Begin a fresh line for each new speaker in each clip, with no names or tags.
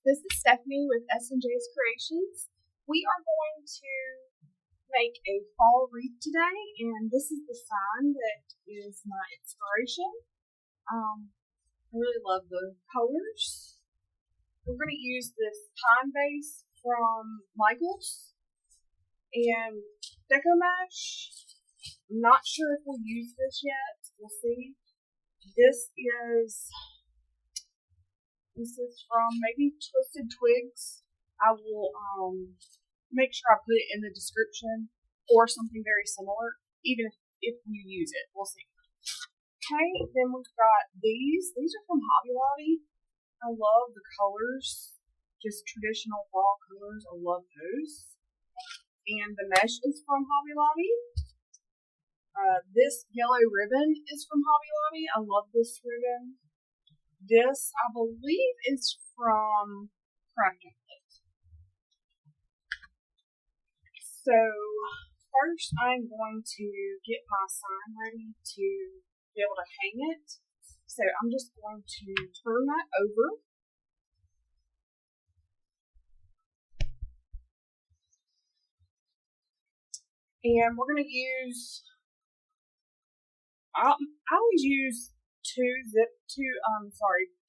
This is Stephanie with S&J's Creations. We are going to make a fall wreath today, and this is the sign that is my inspiration. I really love the colors. We're going to use this pine base from Michael's and Decor mesh. I'm not sure if we'll use this yet. We'll see. This is from maybe Twisted Twigs. I will make sure I put it in the description or something very similar, even if we use it. We'll see. Okay, then we've got these. These are from Hobby Lobby. I love the colors, just traditional fall colors. I love those. And the mesh is from Hobby Lobby. This yellow ribbon is from Hobby Lobby. I love this ribbon. This, I believe, is from Crafty. So, first I'm going to get my sign ready to be able to hang it. So, I'm just going to turn that over. And we're going to use, I always use two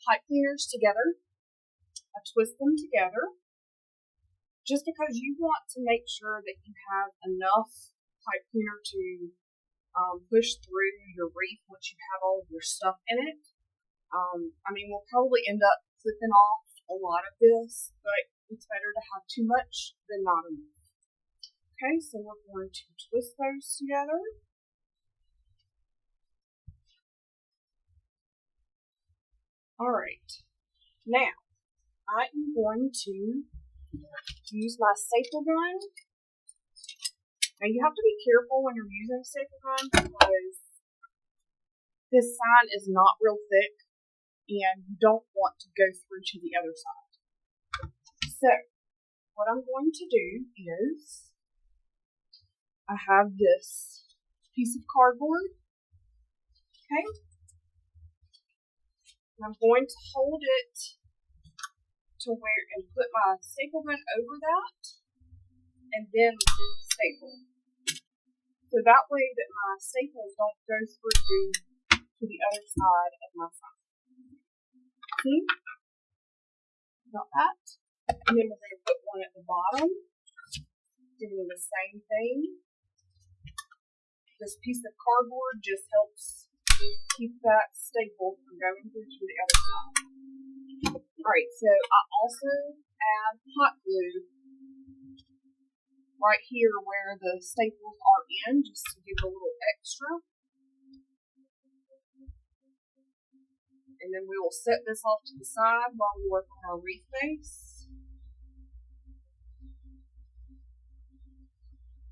pipe cleaners together. I twist them together just because you want to make sure that you have enough pipe cleaner to push through your wreath once you have all of your stuff in it. We'll probably end up clipping off a lot of this, but it's better to have too much than not enough. Okay, so we're going to twist those together. Alright, now I am going to use my staple gun. Now you have to be careful when you're using a staple gun because this sign is not real thick and you don't want to go through to the other side. So, what I'm going to do is, I have this piece of cardboard, okay? I'm going to hold it to where and put my staple gun over that and then staple. So that way that my staples don't go through to the other side of my sign. See? Got that. And then we're going to put one at the bottom. Doing the same thing. This piece of cardboard just helps keep that staple from going through to the other side. Alright, so I also add hot glue right here where the staples are in, just to give a little extra. And then we will set this off to the side while we work on our wreath base.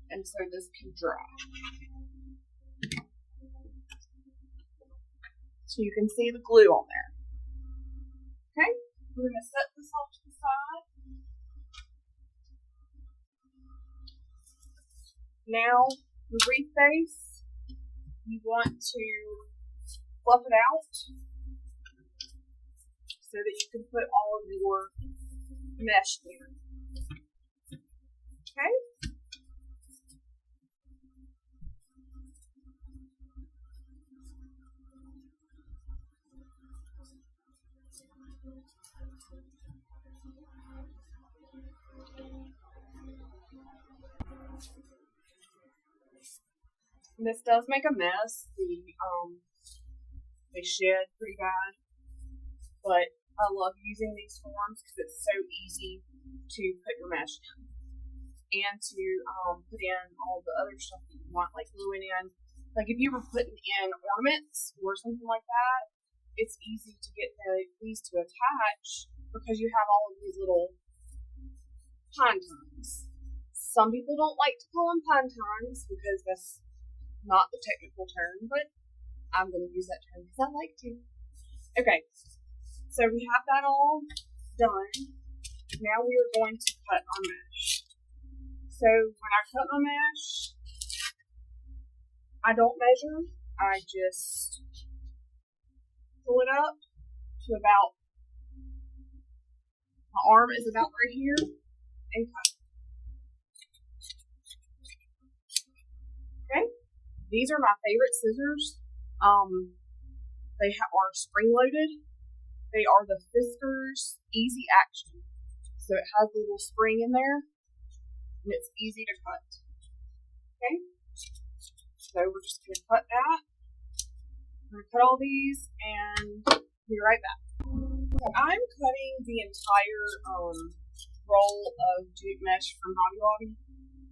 And so this can dry. So you can see the glue on there. Okay, we're going to set this off to the side. Now, the wreath base, you want to fluff it out so that you can put all of your mesh there. Okay? And this does make a mess. They shed pretty bad, but I love using these forms because it's so easy to put your mesh in and to put in all the other stuff that you want, like gluing in. Like if you were putting in ornaments or something like that, it's easy to get these to attach because you have all of these little pine tongues. Some people don't like to call them pine tongues because that's not the technical term, but I'm going to use that term because I like to. Okay, so we have that all done. Now we are going to cut our mesh. So when I cut my mesh, I don't measure. I just pull it up to about My arm is about right here, and cut. Okay, these are my favorite scissors. They are spring-loaded. They are the Fiskars Easy Action. So it has a little spring in there, and it's easy to cut. Okay, so we're just going to cut that. I'm going to cut all these and be right back. So I'm cutting the entire roll of jute mesh from Hobby Lobby.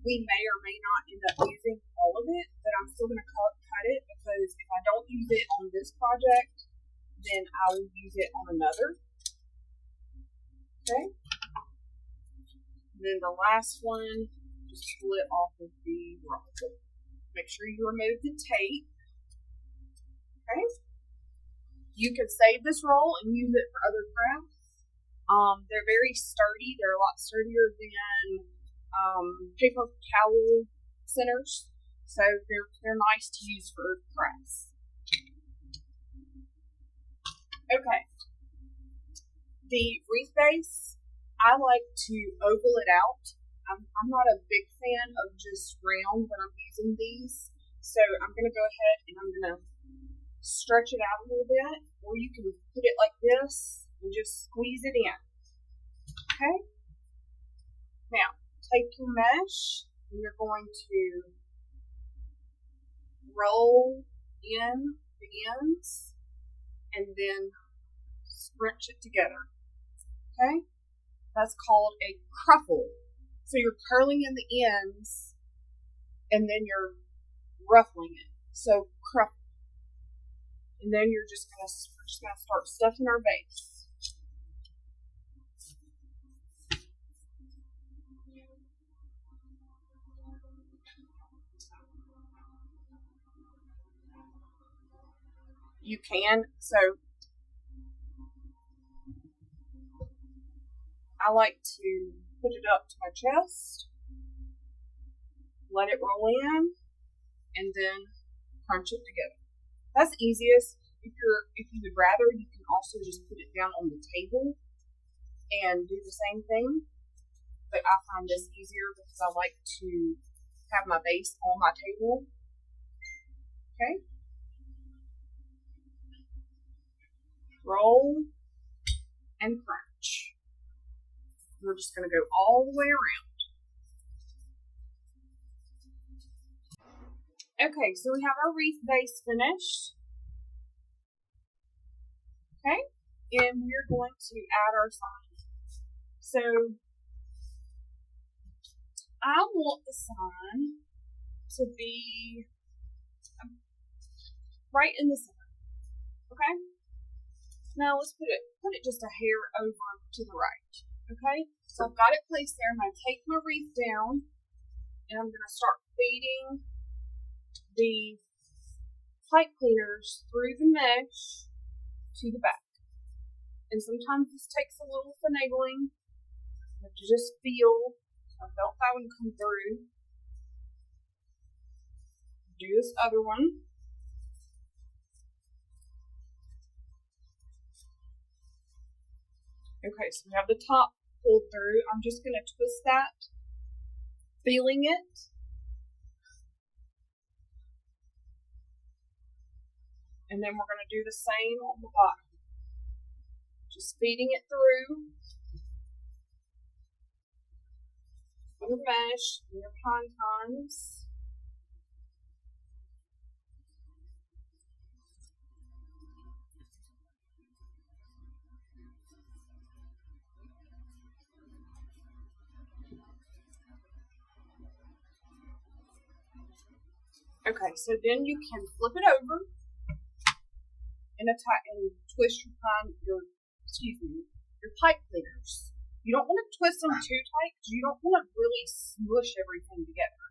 We may or may not end up using all of it, but I'm still going to cut it because if I don't use it on this project, then I will use it on another. Okay. And then the last one, just pull it off of the roll. Make sure you remove the tape. Okay. You can save this roll and use it for other crafts. They're very sturdy. They're a lot sturdier than paper towel centers, so they're nice to use for crafts. Okay, the wreath base, I like to oval it out. I'm not a big fan of just round when I'm using these, so I'm going to go ahead and I'm going to stretch it out a little bit, or you can put it like this and just squeeze it in. Okay, now take your mesh and you're going to roll in the ends and then scrunch it together. Okay? That's called a cruffle. So you're curling in the ends and then you're ruffling it. So cruffle. And then we're just gonna start stuffing our base. You can, so I like to put it up to my chest, let it roll in, and then crunch it together. That's easiest. If you would rather, you can also just put it down on the table and do the same thing. But I find this easier because I like to have my base on my table. Okay. Roll and crunch. We're just going to go all the way around. Okay, so we have our wreath base finished. Okay, and we're going to add our sign. So I want the sign to be right in the center. Okay. Now let's put it just a hair over to the right. Okay, so I've got it placed there. I'm going to take my wreath down and I'm going to start feeding the pipe cleaners through the mesh to the back. And sometimes this takes a little finagling. You have to just feel. I felt that one come through. Do this other one. Okay, so we have the top pulled through. I'm just going to twist that, feeling it. And then we're going to do the same on the bottom. Just feeding it through. With your mesh and your pontons. Okay, so then you can flip it over and twist your pipe cleaners. You don't want to twist them too tight because you don't want to really smush everything together.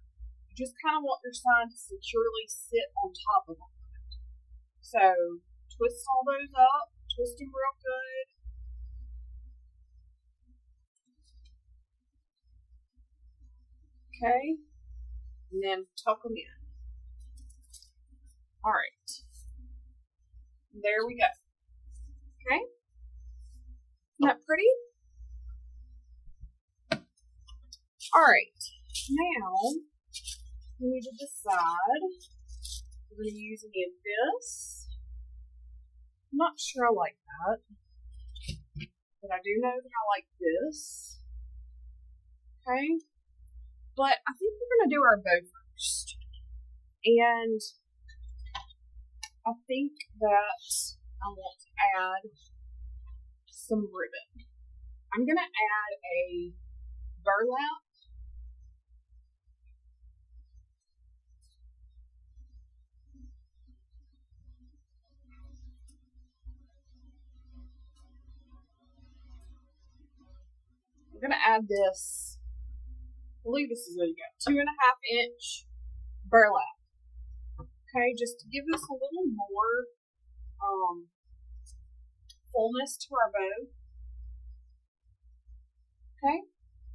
You just kind of want your sign to securely sit on top of it. So twist all those up, twist them real good. Okay, and then tuck them in. All right, there we go. Okay, isn't that pretty? Alright, now we need to decide if we're going to use any of this. I'm not sure I like that, but I do know that I like this. Okay, but I think we're going to do our bow first. And I think that I want to add some ribbon. I'm going to add a burlap. I'm going to add this, I believe this is what you got, 2.5 inch burlap. Okay, just to give us a little more fullness to our bow. Okay,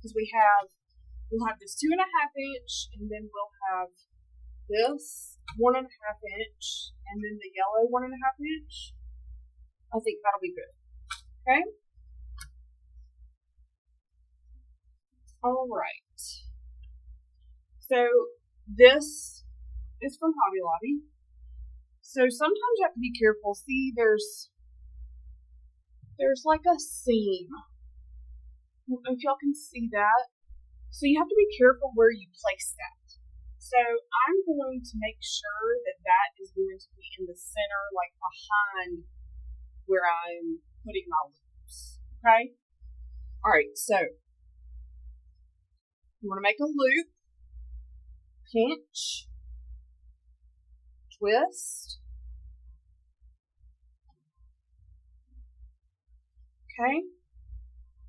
because we'll have this 2.5 inch, and then we'll have this 1.5 inch, and then the yellow 1.5 inch. I think that'll be good. Okay. All right. So this is from Hobby Lobby. So sometimes you have to be careful. See, there's like a seam. I don't know if y'all can see that. So you have to be careful where you place that. So I'm going to make sure that that is going to be in the center, like behind where I'm putting my loops. Okay? Alright, so you want to make a loop, pinch, twist. Okay?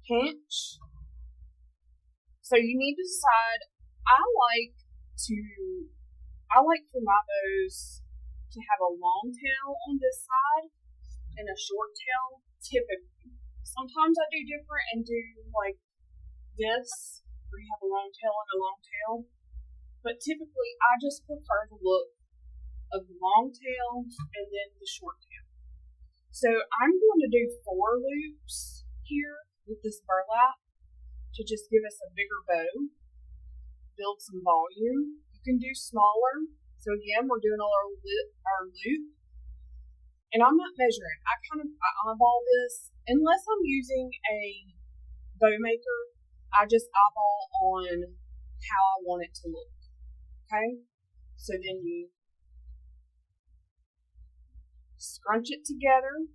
Pinch. So you need to decide, I like for my bows to have a long tail on this side and a short tail typically. Sometimes I do different and do like this, where you have a long tail and a long tail. But typically I just prefer the look of the long tail and then the short tail. So I'm going to do 4 loops here with this burlap to just give us a bigger bow, build some volume. You can do smaller. So again, we're doing our loop. And I'm not measuring. I eyeball this. Unless I'm using a bow maker, I just eyeball on how I want it to look. Okay? So then you scrunch it together.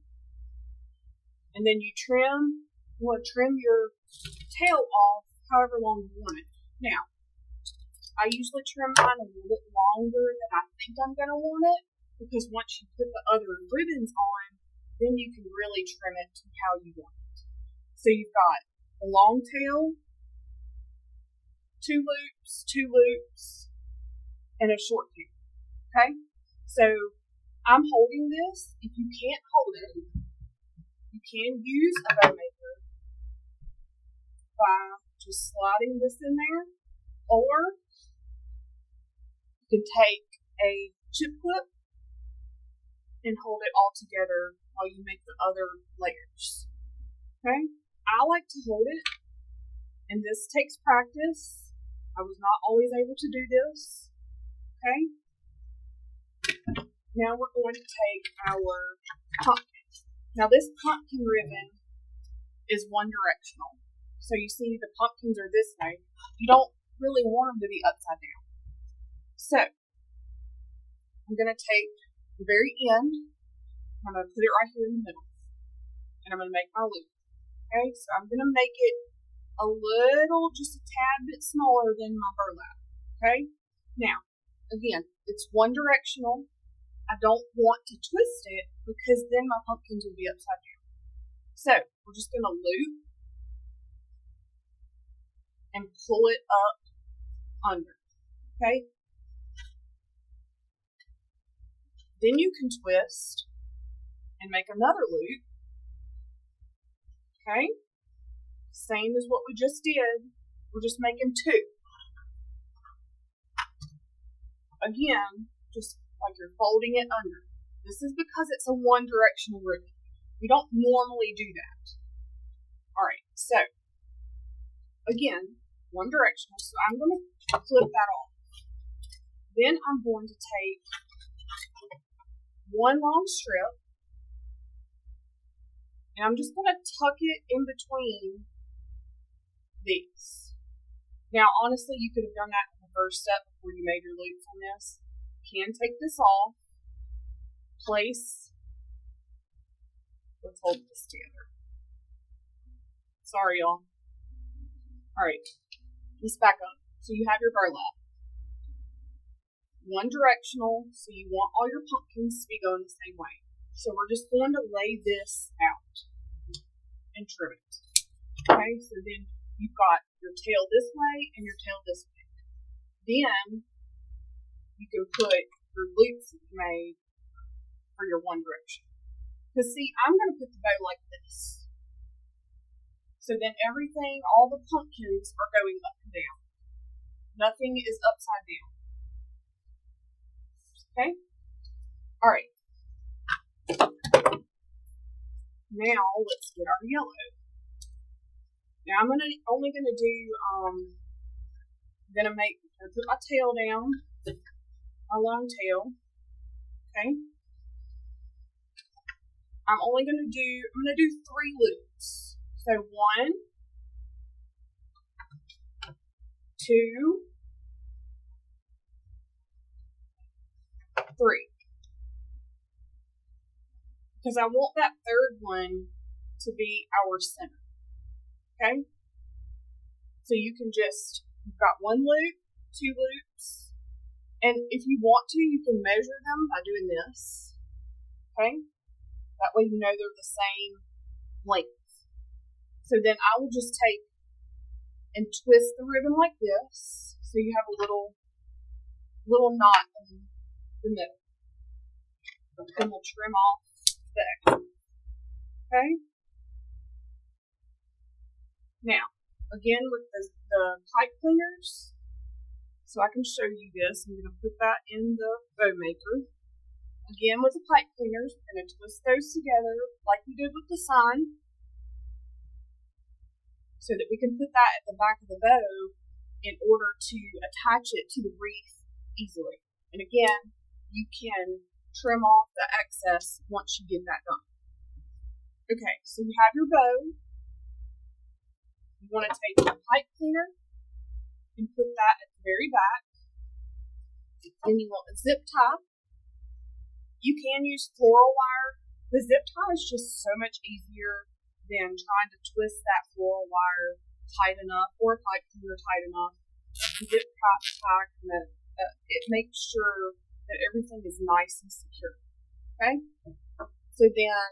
And then you trim. You want to trim your tail off however long you want it. Now, I usually trim mine a little bit longer than I think I'm going to want it, because once you put the other ribbons on, then you can really trim it to how you want it. So you've got the long tail, 2 loops, and a short tail. Okay? So I'm holding this. If you can't hold it, you can use a bow maker by just sliding this in there, or you can take a chip clip and hold it all together while you make the other layers. Okay? I like to hold it, and this takes practice. I was not always able to do this. Okay? Now we're going to take our pumpkin. Now this pumpkin ribbon is one directional. So you see the pumpkins are this way. You don't really want them to be upside down. So I'm going to take the very end. I'm going to put it right here in the middle. And I'm going to make my loop. Okay, so I'm going to make it a little, just a tad bit smaller than my burlap. Okay, now, again, it's one directional. I don't want to twist it because then my pumpkins will be upside down. So we're just going to loop and pull it up under. Okay, then you can twist and make another loop. Okay, same as what we just did. We're just making 2. Again, just like you're folding it under. This is because it's a one directional ribbon. We don't normally do that. Alright, so again, one directional. So I'm going to flip that off. Then I'm going to take one long strip, and I'm just going to tuck it in between these. Now, honestly, you could have done that in the first step before you made your loops on this. You can take this off, place. Let's hold this together. Sorry, y'all. Alright, let's back up. So you have your burlap. One directional, so you want all your pumpkins to be going the same way. So we're just going to lay this out and trim it. Okay, so then you've got your tail this way and your tail this way. Then you can put your loops that you made for your one direction. Because see, I'm going to put the bow like this. So then everything, all the pumpkins are going up and down. Nothing is upside down. Okay? Alright. Now, let's get our yellow. Now, I'm only going to do, I'm going to put my tail down, my long tail. Okay? I'm going to do 3 loops. So 1, 2, 3. Because I want that third one to be our center. Okay? So you can you've got 1 loop, 2 loops, and if you want to, you can measure them by doing this. Okay? That way you know they're the same length. So then I will just take and twist the ribbon like this, so you have a little knot in the middle. And we'll trim off the extra. Okay? Now, again with the pipe cleaners, so I can show you this. I'm going to put that in the bow maker. Again with the pipe cleaners, we're going to twist those together like we did with the sign, so that we can put that at the back of the bow in order to attach it to the wreath easily. And again, you can trim off the excess once you get that done. Okay, so you have your bow. You want to take your pipe cleaner and put that at the very back. Then you want a zip tie. You can use floral wire. The zip tie is just so much easier than trying to twist that floral wire tight enough or a pipe cleaner tight enough. The zip tie it makes sure that everything is nice and secure. Okay? So then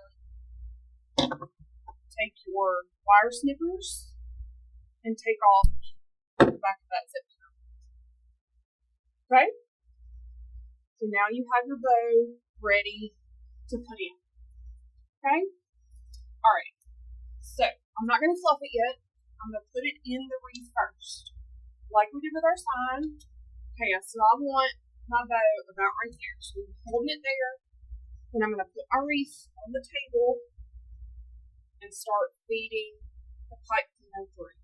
take your wire snippers and take off the back of that zip tie. Okay? So now you have your bow ready to put in. Okay? Alright. So, I'm not going to fluff it yet. I'm going to put it in the wreath first. Like we did with our sign. Okay, so I want my bow about right there. So I'm holding it there. And I'm going to put my wreath on the table and start feeding the pipe cleaner through.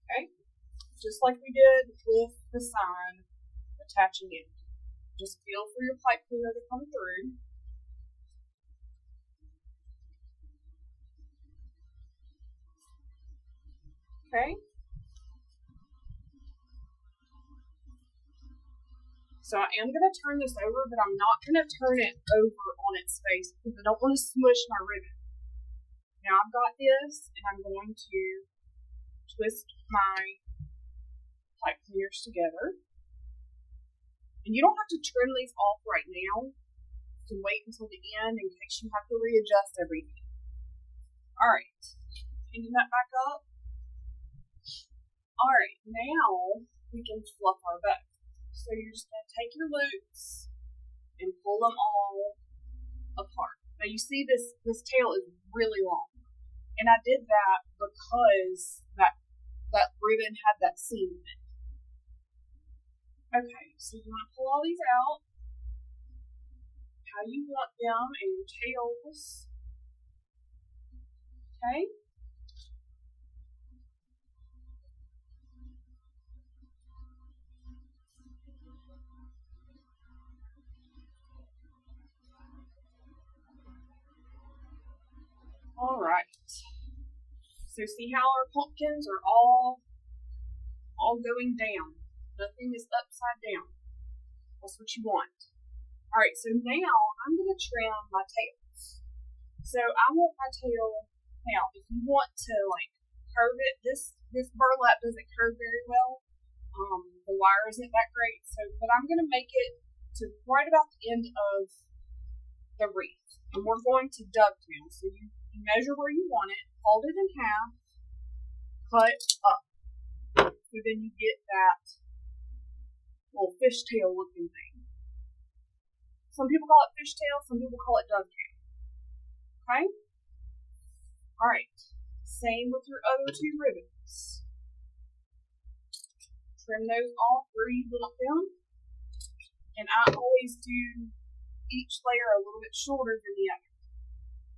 Okay? Just like we did with the sign, attaching it. Just feel for your pipe cleaner to come through. Okay? So I am going to turn this over, but I'm not going to turn it over on its face because I don't want to smush my ribbon. Now I've got this, and I'm going to twist my pipe cleaners together. And you don't have to trim these off right now. You can wait until the end in case you have to readjust everything. Alright, pinning that back up. Alright, now we can fluff our bow. So you're just going to take your loops and pull them all apart. Now you see this tail is really long. And I did that because that ribbon had that seam in it. Okay, so you want to pull all these out how you want them and your tails. Okay? All right. So see how our pumpkins are all going down. Nothing is upside down. That's what you want. All right, so now I'm going to trim my tails. So I want my tail, now if you want to like curve it, this burlap doesn't curve very well. The wire isn't that great, but I'm going to make it to right about the end of the wreath. And we're going to dovetail. So you measure where you want it, fold it in half, cut up. So then you get that little fishtail looking thing. Some people call it fishtail, some people call it dovetail. Okay? Alright. Same with your other two ribbons. Trim those off where you want them. And I always do each layer a little bit shorter than the other.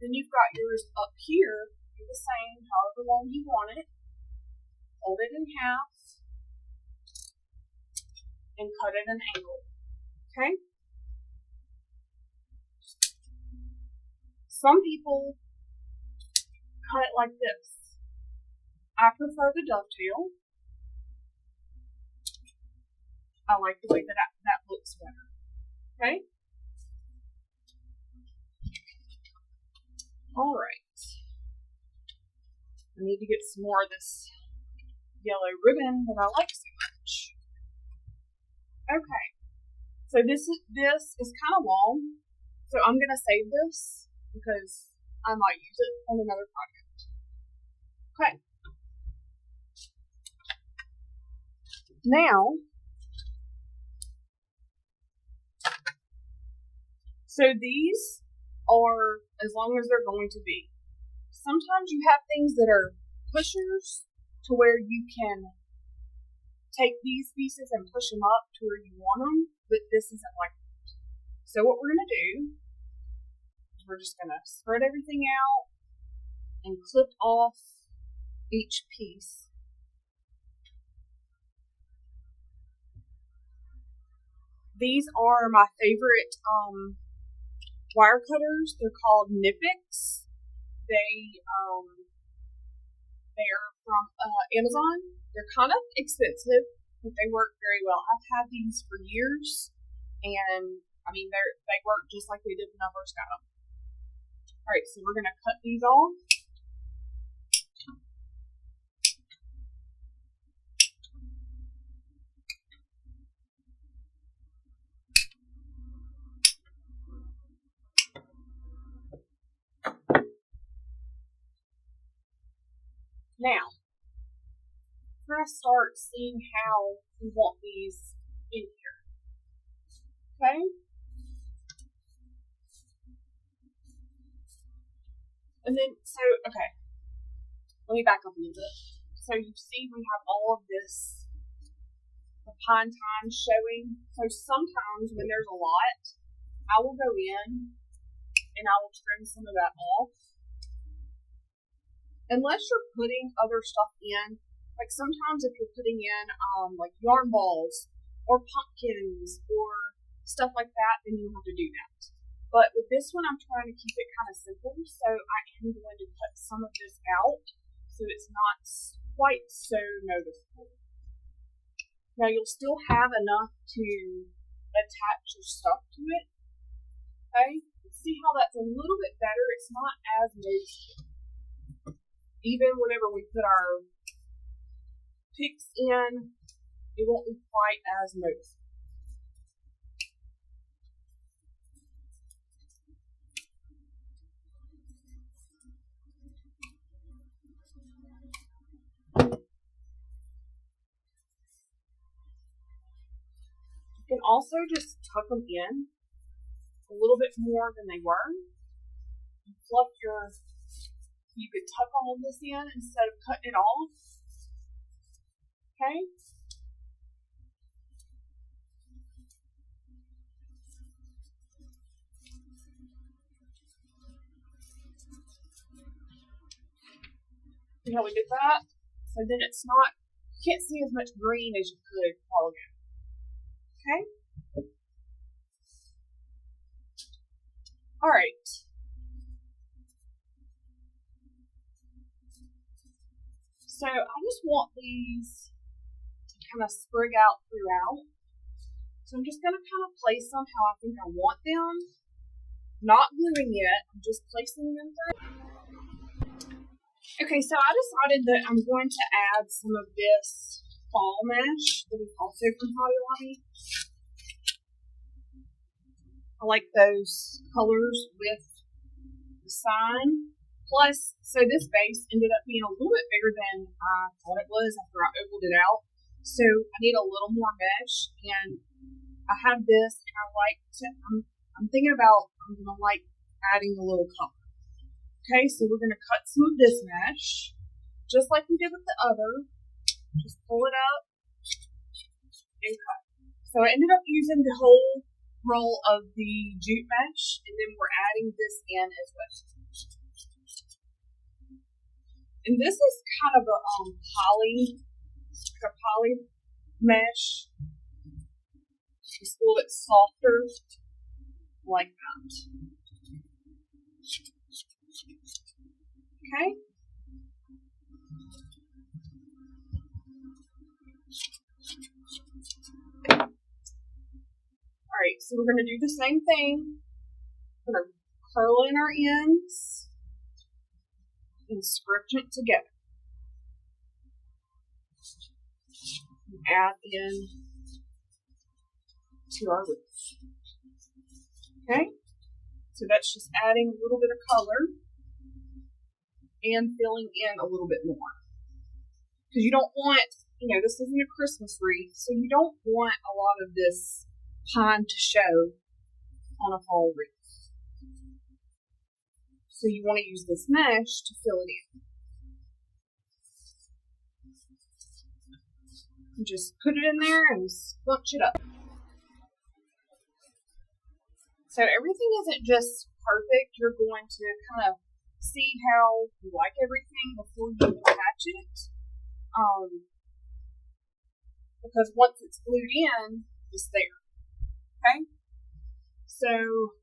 Then you've got yours up here, do the same, however long you want it. Fold it in half and cut at an angle. Okay? Some people cut it like this. I prefer the dovetail. I like the way that looks better. Okay? Alright. I need to get some more of this yellow ribbon that I like so much. Okay. So this is kind of long. So I'm going to save this because I might use it on another project. Okay. Now, so these are as long as they're going to be. Sometimes you have things that are pushers to where you can take these pieces and push them up to where you want them, but this isn't like that. So what we're going to do is we're just going to spread everything out and clip off each piece. These are my favorite wire cutters. They're called Nipix. They are from Amazon. They're kind of expensive, but they work very well. I've had these for years, and I mean they work just like they did when I first got them. All right, so we're gonna cut these off. Now, we're going to start seeing how we want these in here. Okay? And then, okay. Let me back up a little bit. So you see we have all of this, the pine tines showing. So sometimes when there's a lot, I will go in and I will trim some of that off. Unless you're putting other stuff in, like sometimes if you're putting in like yarn balls or pumpkins or stuff like that, then you have to do that. But with this one, I'm trying to keep it kind of simple, so I am going to cut some of this out so it's not quite so noticeable. Now you'll still have enough to attach your stuff to it. Okay? See how that's a little bit better? It's not as noticeable. Even whenever we put our picks in, it won't be quite as noticeable. You can also just tuck them in a little bit more than they were. You could tuck all of this in instead of cutting it off. Okay? See how we did that? So then it's not, you can't see as much green as you could a while ago. Okay? Alright. So I just want these to kind of sprig out throughout. So I'm just going to kind of place them how I think I want them. Not gluing yet, I'm just placing them through. Okay, so I decided that I'm going to add some of this fall mesh that is also from Hobby Lobby. I like those colors with the sign. Plus, so this base ended up being a little bit bigger than I thought it was after I ovaled it out. So I need a little more mesh, and I have this, and I like to, I'm thinking about, I'm going to like adding a little color. Okay, so we're going to cut some of this mesh, just like we did with the other. Just pull it up and cut. So I ended up using the whole roll of the jute mesh, and then we're adding this in as well. And this is kind of a poly mesh. Just a little bit softer, like that. Okay. Alright, so we're going to do the same thing. We're going to curl in our ends and script it together. And add in to our roof. Okay? So that's just adding a little bit of color and filling in a little bit more. Because you don't want, this isn't a Christmas wreath, so you don't want a lot of this pine to show on a fall wreath. So you want to use this mesh to fill it in. You just put it in there and bunch it up. So everything isn't just perfect. You're going to kind of see how you like everything before you attach it. Because once it's glued in, it's there. Okay? So,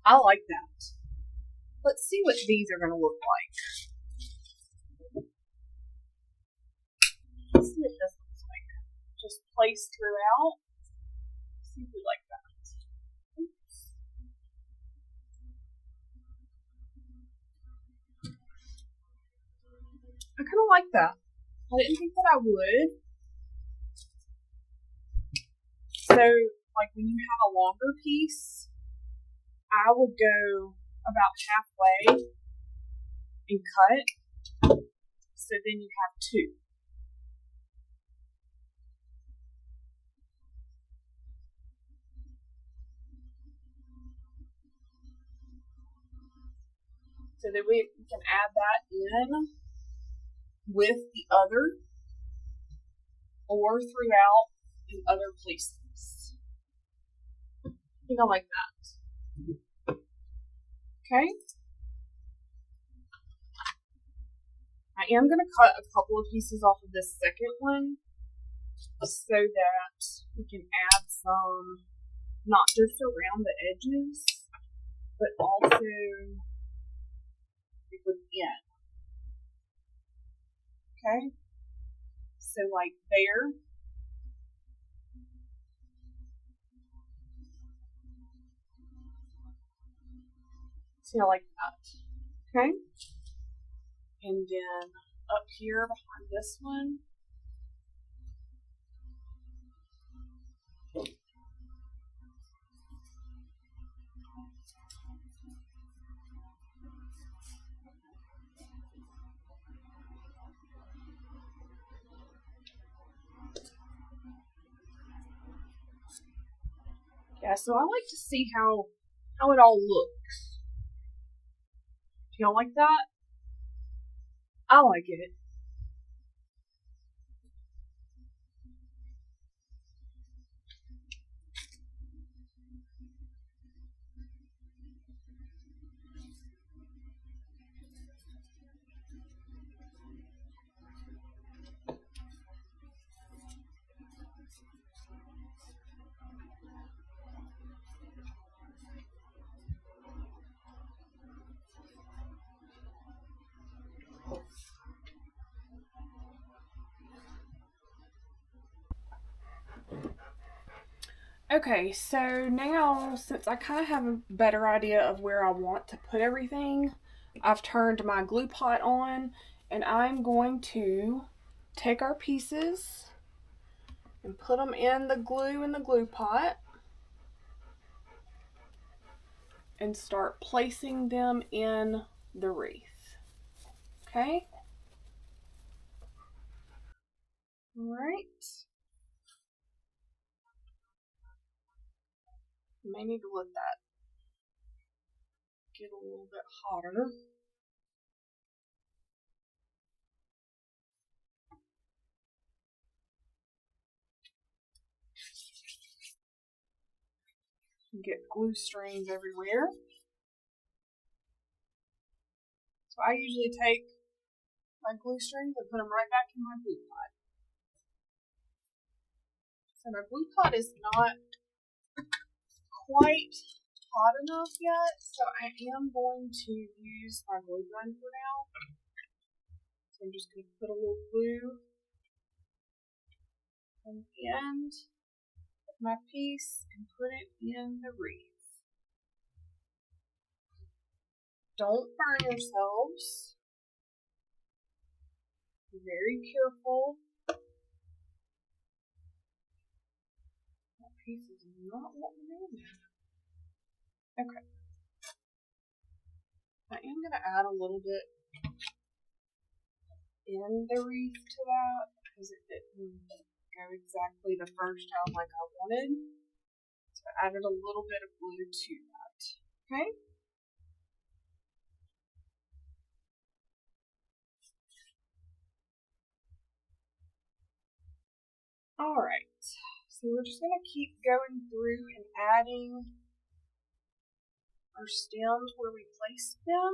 I like that. Let's see what these are going to look like. Let's see what this looks like. Just place throughout. See if we like that. Oops. I kind of like that. I didn't think that I would. So, like when you have a longer piece, I would go about halfway and cut. So then you have two. So then we can add that in with the other or throughout in other places. I think I like that. Okay. I am going to cut a couple of pieces off of this second one so that we can add some, not just around the edges, but also within. Okay, so like there. See, I like that. Okay, and then up here behind this one. Yeah, so I like to see how it all looks. Do y'all like that? I like it. Okay, so now since I kind of have a better idea of where I want to put everything, I've turned my glue pot on and I'm going to take our pieces and put them in the glue pot and start placing them in the wreath. Okay? All right. You may need to let that get a little bit hotter. You get glue strings everywhere. So I usually take my glue strings and put them right back in my glue pot. So my glue pot is not quite hot enough yet, so I am going to use my glue gun for now. So I'm just going to put a little glue on the end of my piece and put it in the wreath. Don't burn yourselves. Be very careful. That piece is not wanting in there. Okay. I am going to add a little bit in the wreath to that because it didn't go exactly the first time like I wanted. So I added a little bit of glue to that. Okay? Alright, so we're just going to keep going through and adding our stems where we placed them.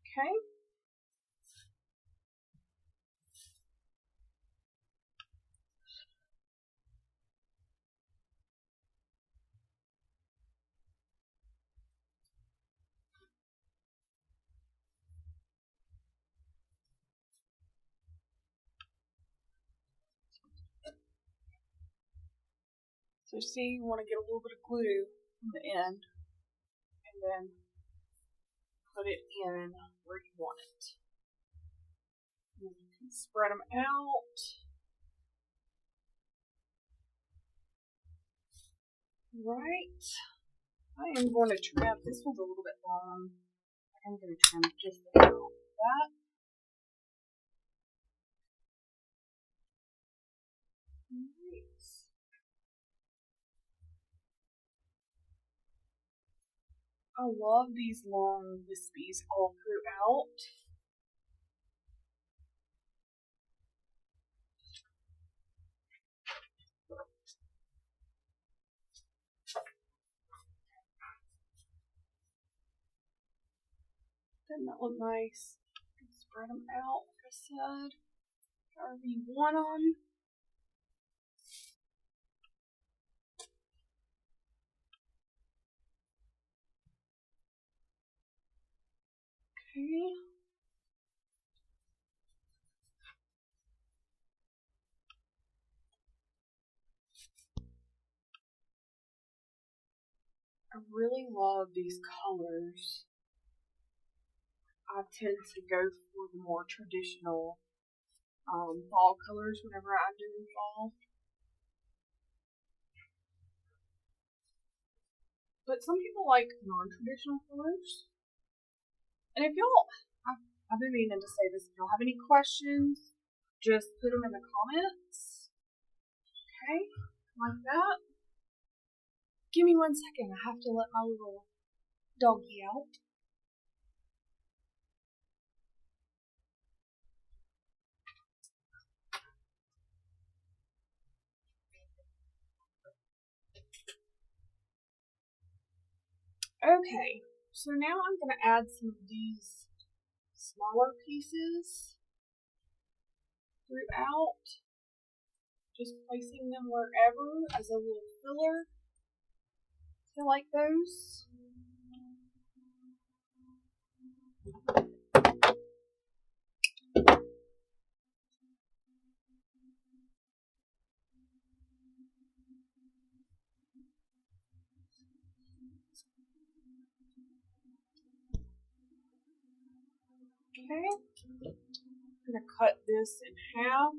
Okay. So see, you want to get a little bit of glue on the end and then put it in where you want it. And you can spread them out. Right. I am going to trim. This one's a little bit long. I'm going to trim just a little of that. Right. I love these long wispies all throughout. Doesn't that look nice? Spread them out, like I said, however you want them. Okay. I really love these colors. I tend to go for the more traditional fall colors whenever I'm doing fall. But some people like non-traditional colors. And if y'all, I've been meaning to say this, if y'all have any questions, just put them in the comments. Okay, like that. Give me 1 second, I have to let my little doggy out. Okay, so now I'm going to add some of these smaller pieces throughout, just placing them wherever as a little filler. I like those. Okay, I'm going to cut this in half.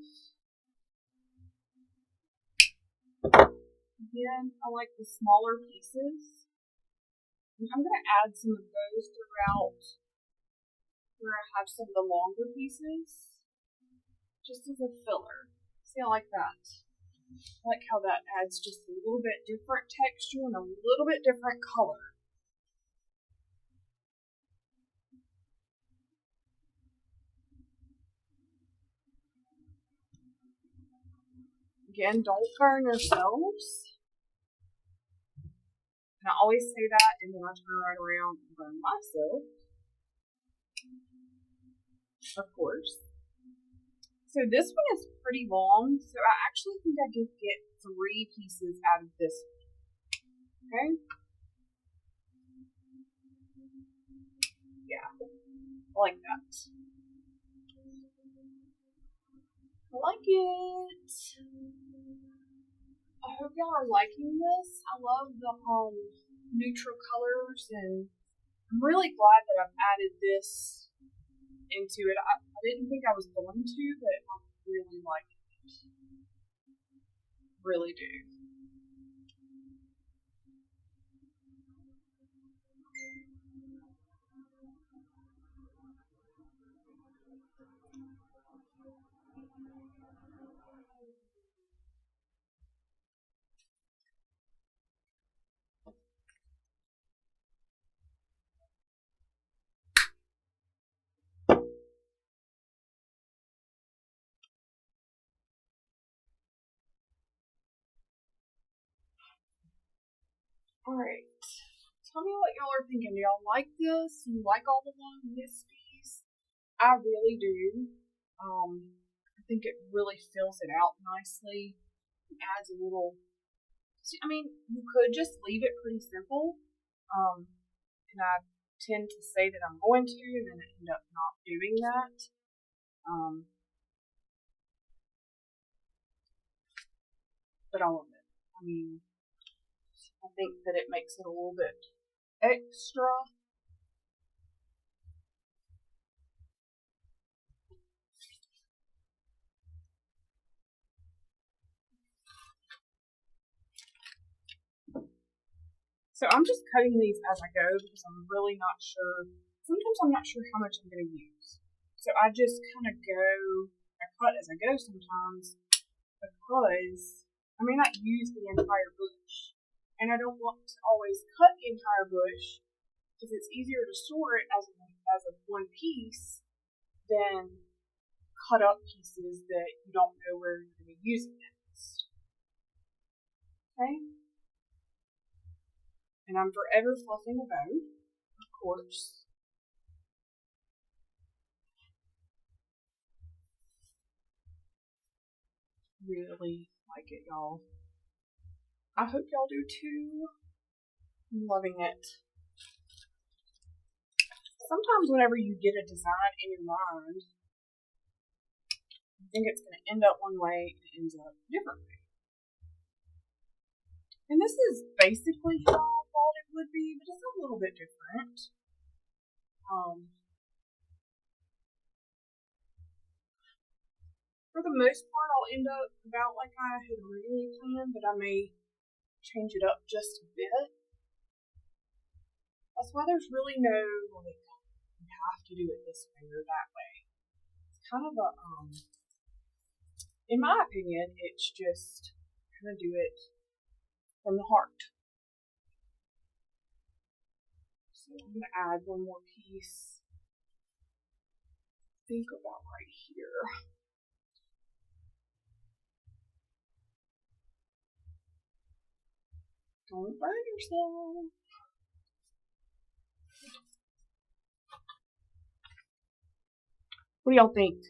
Again, I like the smaller pieces. And I'm going to add some of those throughout where I have some of the longer pieces, just as a filler. See, I like that. I like how that adds just a little bit different texture and a little bit different color. Again, don't burn yourselves. And I always say that, and then I turn right around and burn myself. Of course. So this one is pretty long, so I actually think I could get 3 pieces out of this one. Okay? Yeah, I like that. I like it. I hope y'all are liking this. I love the neutral colors, and I'm really glad that I've added this into it. I didn't think I was going to, but I really like it. Really do. Alright. Tell me what y'all are thinking. Do y'all like this? Do you like all the long wispies? I really do. I think it really fills it out nicely. It adds a little. I mean, you could just leave it pretty simple. And I tend to say that I'm going to, and then I end up not doing that. But I love it. I mean, I think that it makes it a little bit extra. So I'm just cutting these as I go because I'm really not sure. Sometimes I'm not sure how much I'm going to use. So I just kind of I cut as I go sometimes because I may not use the entire bush. And I don't want to always cut the entire bush because it's easier to store it as a one piece than cut up pieces that you don't know where you're going to use it next. Okay? And I'm forever fluffing a bow, of course. Really like it, y'all. I hope y'all do too. I'm loving it. Sometimes whenever you get a design in your mind, you think it's going to end up one way and it ends up a different way. And this is basically how I thought it would be, but it's a little bit different. For the most part, I'll end up about like I had originally planned, but I may change it up just a bit. That's why there's really no, like, you have to do it this way or that way. It's kind of a, in my opinion, it's just kind of do it from the heart. So I'm going to add one more piece. Think about right here. Don't burn yourself. What do y'all think?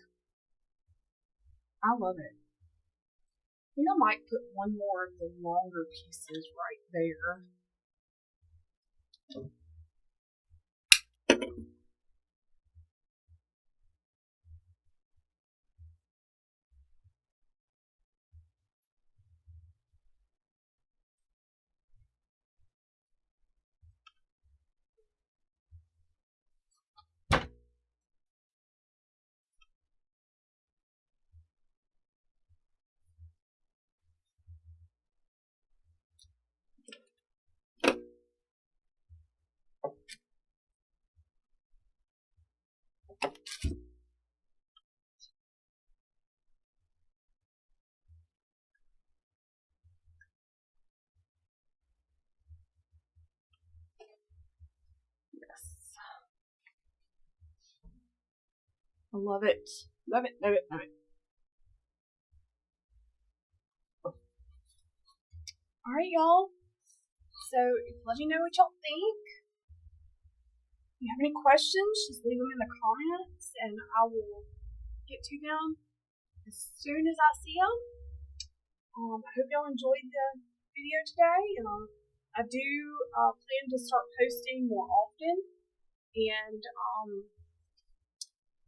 I love it. I think I might put one more of the longer pieces right there. I love it. Love it, love it, love it. Alright, y'all. So, let me know what y'all think. If you have any questions, just leave them in the comments and I will get to them as soon as I see them. I hope y'all enjoyed the video today. I do plan to start posting more often, and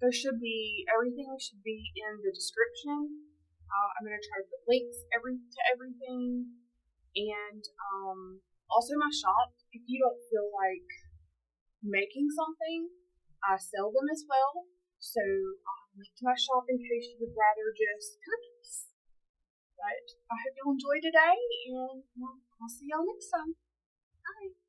everything should be in the description. I'm going to try to put links to everything, and also my shop. If you don't feel like making something, I sell them as well. So I'll link to my shop in case you would rather just purchase. But I hope you'll enjoy today, and I'll see y'all next time. Bye.